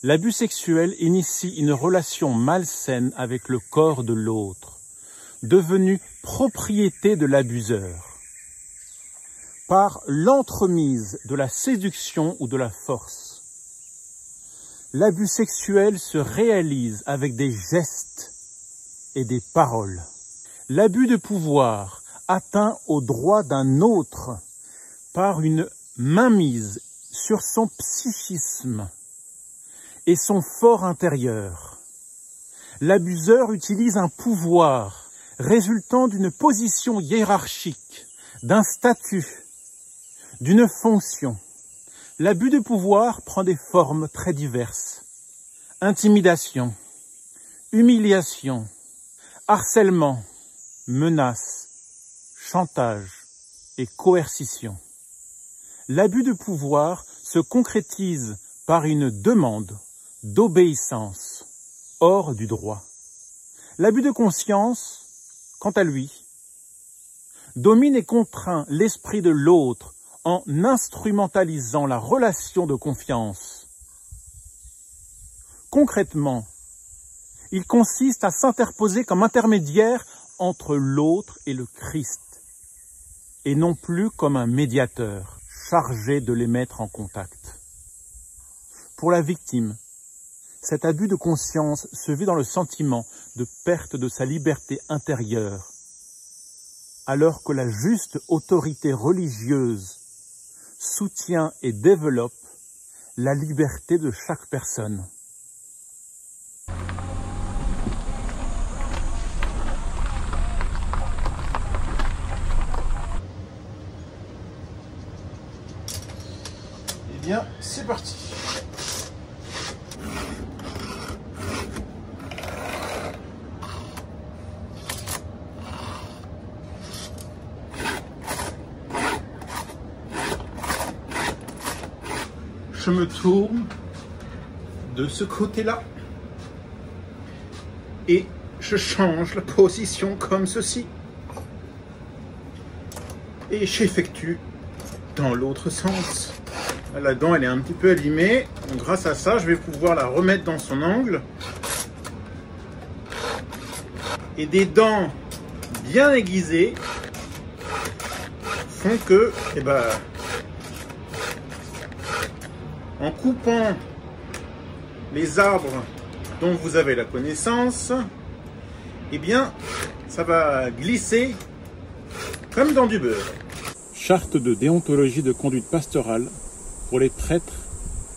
L'abus sexuel initie une relation malsaine avec le corps de l'autre, devenue propriété de l'abuseur, par l'entremise de la séduction ou de la force. L'abus sexuel se réalise avec des gestes et des paroles. L'abus de pouvoir atteint au droit d'un autre par une mainmise sur son psychisme et son fort intérieur. L'abuseur utilise un pouvoir résultant d'une position hiérarchique, d'un statut, d'une fonction. L'abus de pouvoir prend des formes très diverses. Intimidation, humiliation, harcèlement, menace, chantage et coercition. L'abus de pouvoir se concrétise par une demande d'obéissance hors du droit. L'abus de conscience, quant à lui, domine et contraint l'esprit de l'autre en instrumentalisant la relation de confiance. Concrètement, il consiste à s'interposer comme intermédiaire entre l'autre et le Christ, et non plus comme un médiateur chargé de les mettre en contact. Pour la victime, cet abus de conscience se vit dans le sentiment de perte de sa liberté intérieure, alors que la juste autorité religieuse soutient et développe la liberté de chaque personne. Eh bien, c'est parti. Je me tourne de ce côté-là et je change la position comme ceci et j'effectue dans l'autre sens. La dent elle est un petit peu abîmée, donc grâce à ça je vais pouvoir la remettre dans son angle et des dents bien aiguisées font que en coupant les arbres dont vous avez la connaissance, eh bien, ça va glisser comme dans du beurre. Charte de déontologie de conduite pastorale pour les prêtres,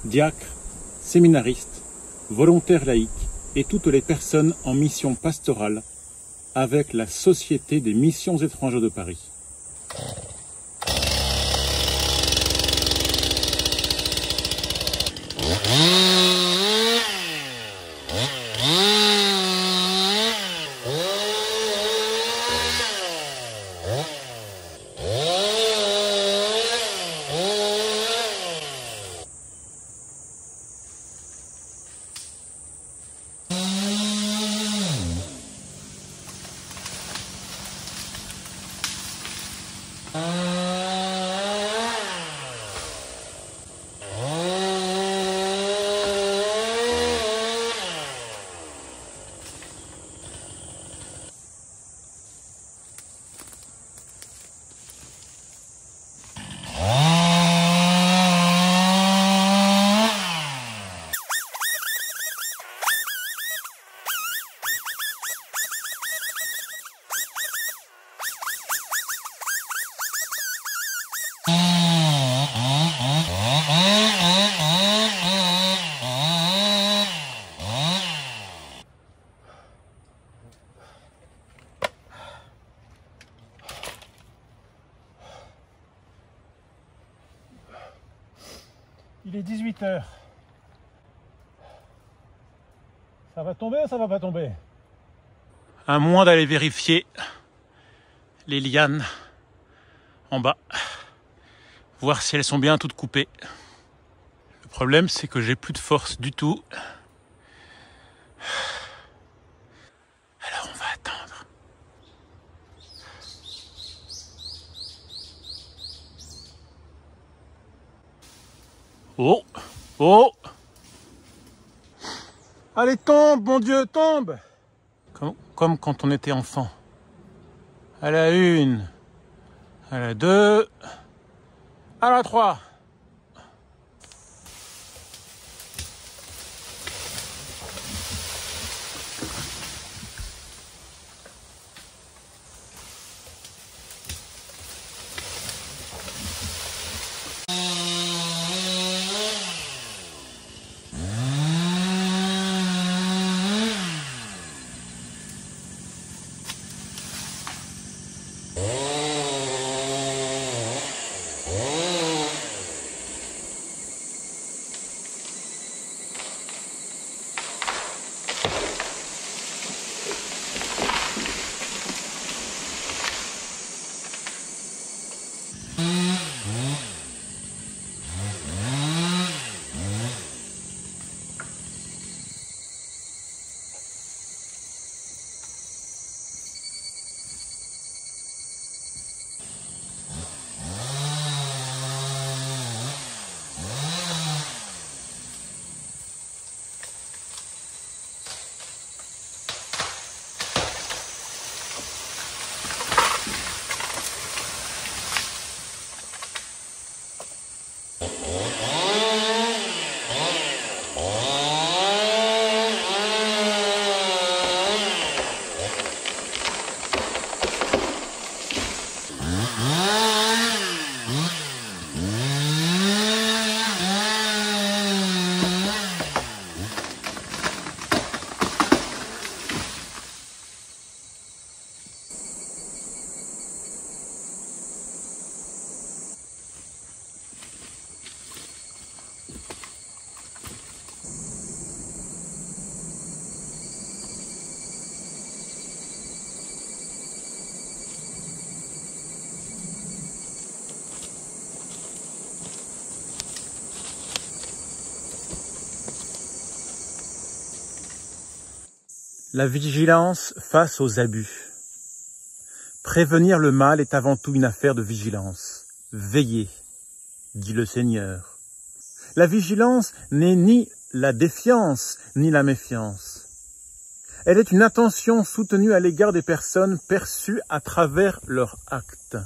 diacres, séminaristes, volontaires laïcs et toutes les personnes en mission pastorale avec la Société des missions étrangères de Paris. Il est 18 h. Ça va tomber ou ça va pas tomber? À moins d'aller vérifier les lianes en bas, voir si elles sont bien toutes coupées. Le problème, c'est que j'ai plus de force du tout. Alors on va attendre. Oh! Oh! Allez, tombe, bon Dieu, tombe. Comme quand on était enfant. À la 1, à la 2, à la 3. La vigilance face aux abus. Prévenir le mal est avant tout une affaire de vigilance. Veillez, dit le Seigneur. La vigilance n'est ni la défiance ni la méfiance. Elle est une attention soutenue à l'égard des personnes perçues à travers leurs actes.